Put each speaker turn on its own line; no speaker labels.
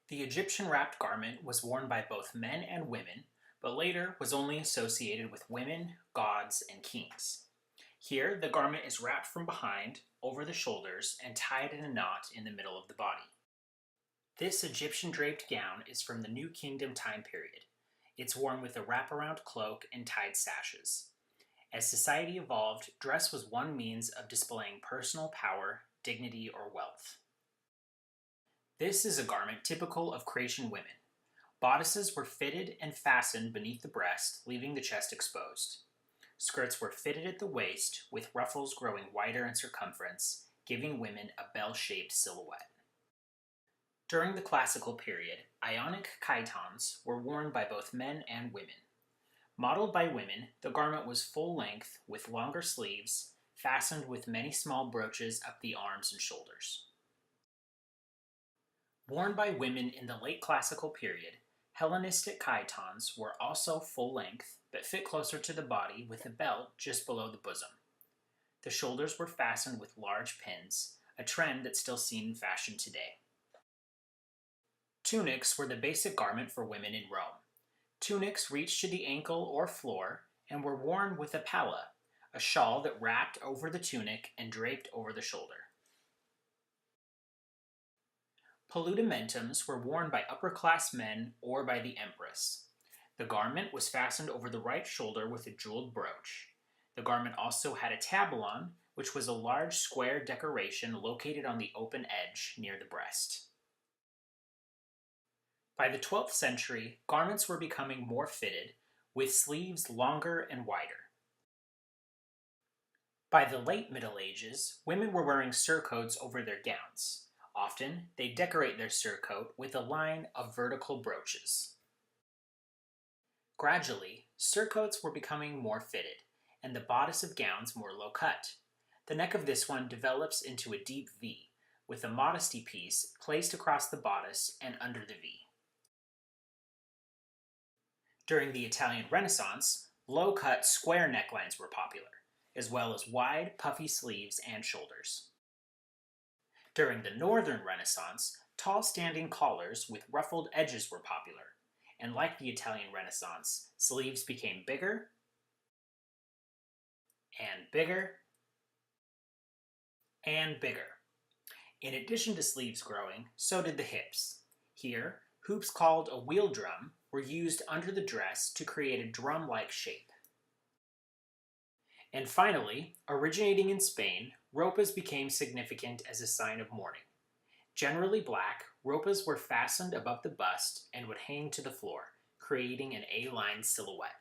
The Egyptian wrapped garment was worn by both men and women, but later was only associated with women, gods, and kings. Here, the garment is wrapped from behind, over the shoulders, and tied in a knot in the middle of the body. This Egyptian draped gown is from the New Kingdom time period. It's worn with a wraparound cloak and tied sashes. As society evolved, dress was one means of displaying personal power, dignity, or wealth. This is a garment typical of Cretan women. Bodices were fitted and fastened beneath the breast, leaving the chest exposed. Skirts were fitted at the waist, with ruffles growing wider in circumference, giving women a bell-shaped silhouette. During the classical period, Ionic chitons were worn by both men and women. Modeled by women, the garment was full length, with longer sleeves, fastened with many small brooches up the arms and shoulders. Worn by women in the late classical period, Hellenistic chitons were also full length, but fit closer to the body with a belt just below the bosom. The shoulders were fastened with large pins, a trend that's still seen in fashion today. Tunics were the basic garment for women in Rome. Tunics reached to the ankle or floor and were worn with a palla, a shawl that wrapped over the tunic and draped over the shoulder. Paludimentums were worn by upper-class men or by the empress. The garment was fastened over the right shoulder with a jeweled brooch. The garment also had a tabulon, which was a large square decoration located on the open edge near the breast. By the 12th century, garments were becoming more fitted, with sleeves longer and wider. By the late Middle Ages, women were wearing surcoats over their gowns. Often, they decorate their surcoat with a line of vertical brooches. Gradually, surcoats were becoming more fitted, and the bodice of gowns more low-cut. The neck of this one develops into a deep V, with a modesty piece placed across the bodice and under the V. During the Italian Renaissance, low-cut square necklines were popular, as well as wide, puffy sleeves and shoulders. During the Northern Renaissance, tall standing collars with ruffled edges were popular, and like the Italian Renaissance, sleeves became bigger and bigger and bigger. In addition to sleeves growing, so did the hips. Here, hoops called a wheel drum were used under the dress to create a drum-like shape. And finally, originating in Spain, ropas became significant as a sign of mourning. Generally black, ropas were fastened above the bust and would hang to the floor, creating an A-line silhouette.